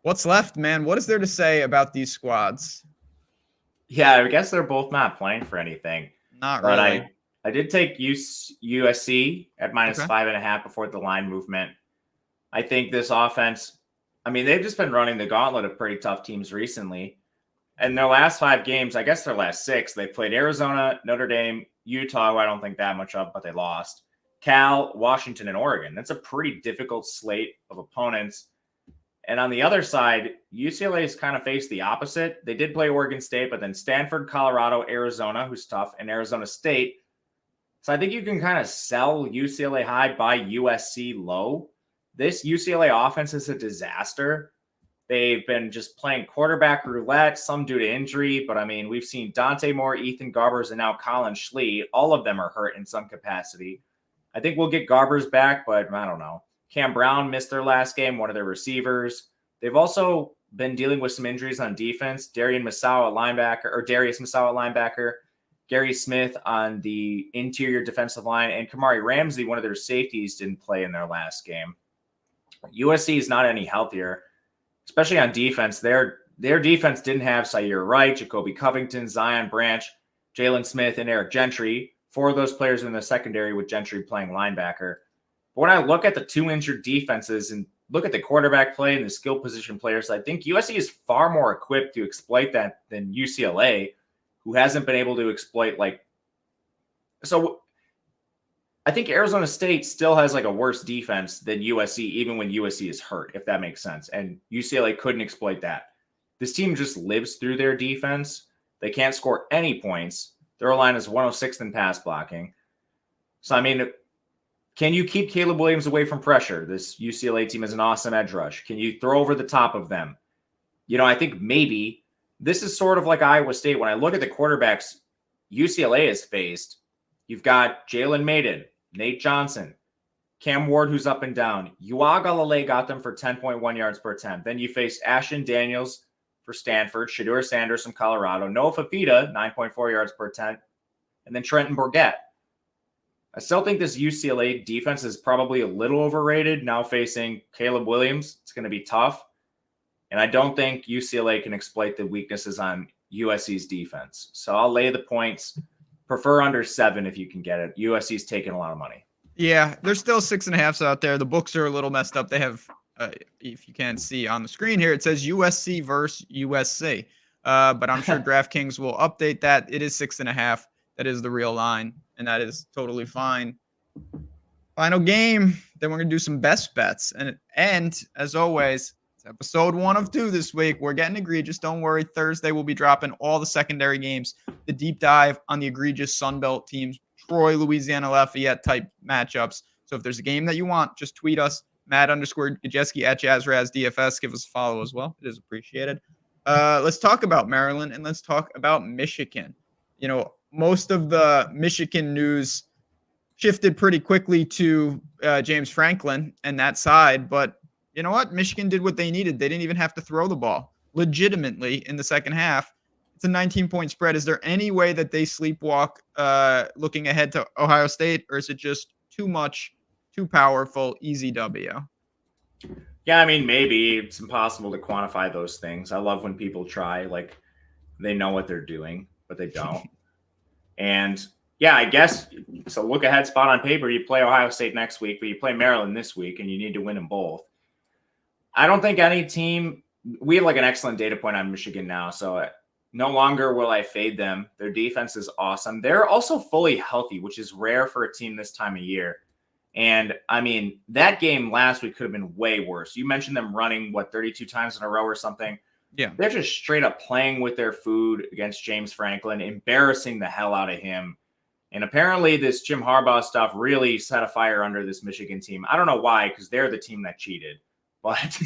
What's left, man? What is there to say about these squads? Yeah, I guess they're both not playing for anything. Not really. But I did take USC at minus 5.5 before the line movement. I think this offense, I mean, they've just been running the gauntlet of pretty tough teams recently. And their last 5 games, I guess their last 6, they played Arizona, Notre Dame, Utah, who I don't think that much of, but they lost, Cal, Washington, and Oregon. That's a pretty difficult slate of opponents. And on the other side, UCLA has kind of faced the opposite. They did play Oregon State, but then Stanford, Colorado, Arizona, who's tough, and Arizona State. So I think you can kind of sell UCLA high, buy USC low. This UCLA offense is a disaster. They've been just playing quarterback roulette, some due to injury. But, I mean, we've seen Dante Moore, Ethan Garbers, and now Colin Schlee. All of them are hurt in some capacity. I think we'll get Garbers back, but I don't know. Cam Brown missed their last game, one of their receivers. They've also been dealing with some injuries on defense. Darius Masao at linebacker, Gary Smith on the interior defensive line, and Kamari Ramsey, one of their safeties, didn't play in their last game. USC is not any healthier, especially on defense. Their defense didn't have Sayer Wright, Jacoby Covington, Zion Branch, Jalen Smith, and Eric Gentry. 4 of those players in the secondary, with Gentry playing linebacker. But when I look at the 2 injured defenses and look at the quarterback play and the skill position players, I think USC is far more equipped to exploit that than UCLA, who hasn't been able to exploit so I think Arizona State still has a worse defense than USC, even when USC is hurt, if that makes sense. And UCLA couldn't exploit that. This team just lives through their defense. They can't score any points. Their line is 106th in pass blocking. So, I mean, can you keep Caleb Williams away from pressure? This UCLA team is an awesome edge rush. Can you throw over the top of them? I think maybe this is sort of like Iowa State. When I look at the quarterbacks UCLA has faced, you've got Jalen Maiden, Nate Johnson, Cam Ward, who's up and down. Uagalale got them for 10.1 yards per attempt. Then you face Ashton Daniels for Stanford, Shadur Sanders from Colorado, Noah Fafita, 9.4 yards per attempt, and then Trenton Bourguet. I still think this UCLA defense is probably a little overrated now facing Caleb Williams. It's going to be tough. And I don't think UCLA can exploit the weaknesses on USC's defense. So I'll lay the points. Prefer under 7 if you can get it. USC's taking a lot of money. Yeah, there's still 6.5s out there. The books are a little messed up. They have, if you can't see on the screen here, it says USC versus USC. But I'm sure DraftKings will update that. It is 6.5. That is the real line, and that is totally fine. Final game. Then we're going to do some best bets. And as always, it's episode 1 of 2 this week. We're getting egregious. Don't worry. Thursday, we'll be dropping all the secondary games, the deep dive on the egregious Sunbelt teams, Troy, Louisiana Lafayette type matchups. So if there's a game that you want, just tweet us, Matt_Gajewski at JazzRazDFS. Give us a follow as well. It is appreciated. Let's talk about Maryland, and let's talk about Michigan. Most of the Michigan news shifted pretty quickly to James Franklin and that side. But you know what? Michigan did what they needed. They didn't even have to throw the ball legitimately in the second half. It's a 19-point spread. Is there any way that they sleepwalk looking ahead to Ohio State, or is it just too much, too powerful, easy W? Yeah, I mean, maybe it's impossible to quantify those things. I love when people try, they know what they're doing, but they don't. And yeah, I guess so. Look ahead spot on paper. You play Ohio State next week, but you play Maryland this week, and you need to win them both. I don't think any team. We have an excellent data point on Michigan now, so no longer will I fade them. Their defense is awesome. They're also fully healthy, which is rare for a team this time of year. And I mean, that game last week could have been way worse. You mentioned them running 32 times in a row or something. Yeah. They're just straight up playing with their food against James Franklin, embarrassing the hell out of him. And apparently this Jim Harbaugh stuff really set a fire under this Michigan team. I don't know why, because they're the team that cheated. But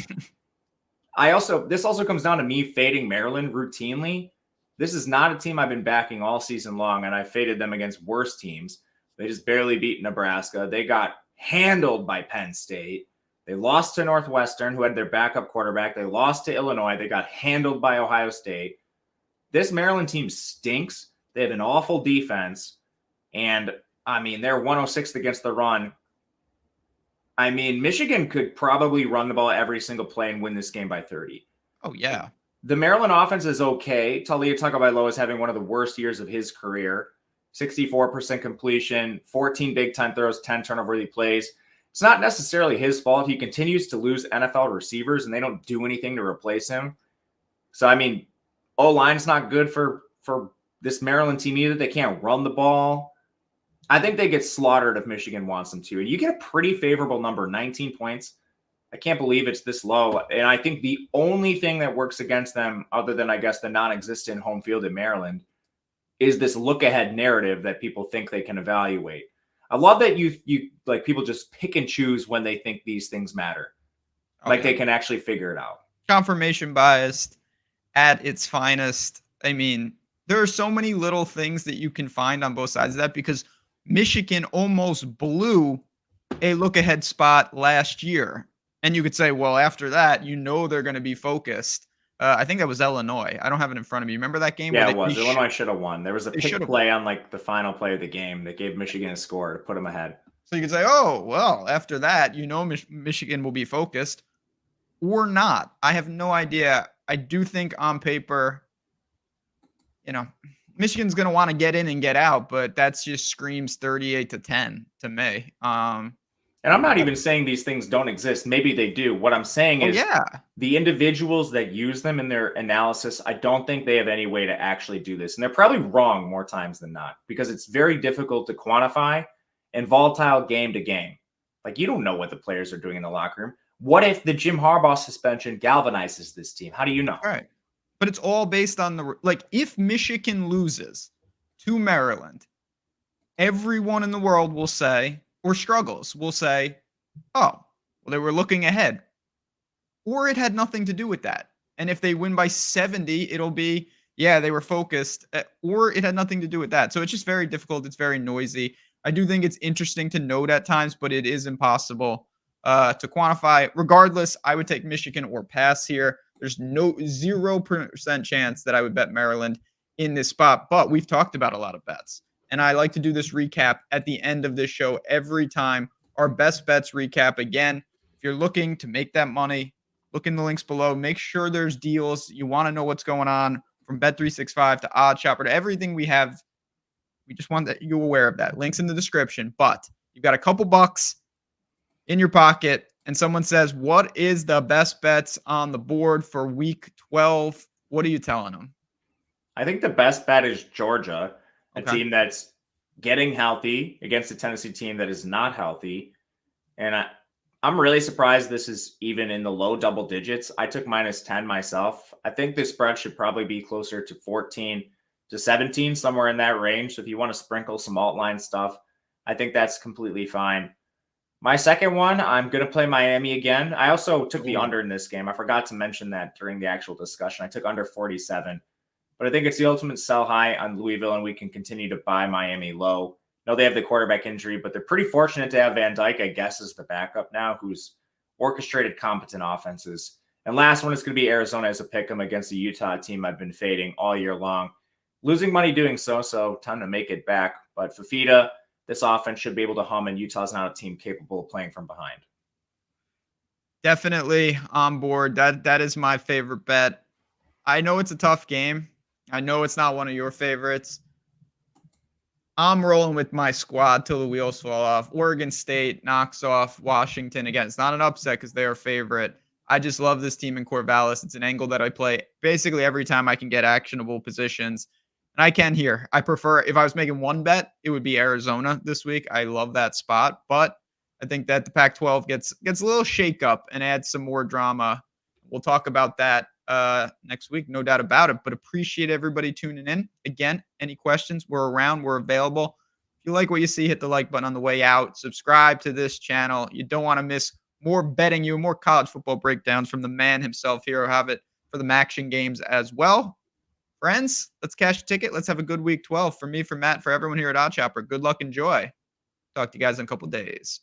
this also comes down to me fading Maryland routinely. This is not a team I've been backing all season long, and I faded them against worse teams. They just barely beat Nebraska. They got handled by Penn State. They lost to Northwestern, who had their backup quarterback. They lost to Illinois. They got handled by Ohio State. This Maryland team stinks. They have an awful defense. And, I mean, they're 106th against the run. I mean, Michigan could probably run the ball every single play and win this game by 30. Oh, yeah. The Maryland offense is okay. Taulia Tagovailoa is having one of the worst years of his career. 64% completion, 14 big-time throws, 10 turnover-worthy plays. It's not necessarily his fault. He continues to lose NFL receivers, and they don't do anything to replace him. So, I mean, O-line's not good for this Maryland team either. They can't run the ball. I think they get slaughtered if Michigan wants them to. And you get a pretty favorable number, 19 points. I can't believe it's this low. And I think the only thing that works against them, other than, I guess, the non-existent home field in Maryland, is this look-ahead narrative that people think they can evaluate. I love that you people just pick and choose when they think these things matter. Okay. They can actually figure it out. Confirmation biased at its finest. I mean, there are so many little things that you can find on both sides of that, because Michigan almost blew a look-ahead spot last year. And you could say, well, after that, they're going to be focused. I think that was Illinois. I don't have it in front of me. Remember that game where Yeah, they it was. Illinois should have won. There was a they should pick have play on like the final play of the game that gave Michigan a score to put them ahead. So you could say, "Oh, well, after that, Michigan will be focused," or not. I have no idea. I do think on paper, you know, Michigan's going to want to get in and get out, but that's just screams 38-10 to me. And I'm not even saying these things don't exist. Maybe they do. What I'm saying Oh is yeah, the individuals that use them in their analysis, I don't think they have any way to actually do this. And they're probably wrong more times than not because it's very difficult to quantify and volatile game to game. Like, you don't know what the players are doing in the locker room. What if the Jim Harbaugh suspension galvanizes this team? How do you know? all right. But it's all based on if Michigan loses to Maryland, everyone in the world will say, or struggles, will say, "Oh, well, they were looking ahead." Or it had nothing to do with that. And if they win by 70, it'll be, yeah, they were focused, or it had nothing to do with that. So it's just very difficult. It's very noisy. I do think it's interesting to note at times, but it is impossible to quantify. Regardless, I would take Michigan or pass here. There's no 0% chance that I would bet Maryland in this spot, but we've talked about a lot of bets. And I like to do this recap at the end of this show every time. Our best bets recap. Again, if you're looking to make that money, look in the links below. Make sure there's deals. You want to know what's going on from Bet365 to Odd Shopper to everything we have. We just want that you aware of that. Links in the description. But you've got a couple bucks in your pocket, and someone says, "What is the best bets on the board for Week 12?" What are you telling them? I think the best bet is Georgia, a Okay. team that's getting healthy against a Tennessee team that is not healthy. And I'm really surprised this is even in the low double digits. I took -10 myself. I think this spread should probably be closer to 14 to 17, somewhere in that range. So if you want to sprinkle some alt line stuff, I think that's completely fine. My second one, I'm going to play Miami again. I also took the Ooh. under in this game. I forgot to mention that during the actual discussion. I took under 47. But I think it's the ultimate sell high on Louisville, and we can continue to buy Miami low. No, they have the quarterback injury, but they're pretty fortunate to have Van Dyke, I guess, as the backup now, who's orchestrated competent offenses. And last one is going to be Arizona as a pick 'em against the Utah team I've been fading all year long. Losing money doing so, so time to make it back. But Fafita, this offense should be able to hum, and Utah's not a team capable of playing from behind. Definitely on board. That is my favorite bet. I know it's a tough game. I know it's not one of your favorites. I'm rolling with my squad till the wheels fall off. Oregon State knocks off Washington. Again, it's not an upset because they are favorite. I just love this team in Corvallis. It's an angle that I play basically every time I can get actionable positions. And I can here. I prefer, if I was making one bet, it would be Arizona this week. I love that spot. But I think that the Pac-12 gets a little shake up and adds some more drama. We'll talk about that next week, no doubt about it. But appreciate everybody tuning in. Again, any questions, we're around, we're available. If you like what you see, hit the like button on the way out. Subscribe to this channel. You don't want to miss more betting you, more college football breakdowns from the man himself here. I'll have it for the action games as well. Friends, let's cash a ticket. Let's have a good week 12 for me, for Matt, for everyone here at Odd Chopper. Good luck and joy. Talk to you guys in a couple days.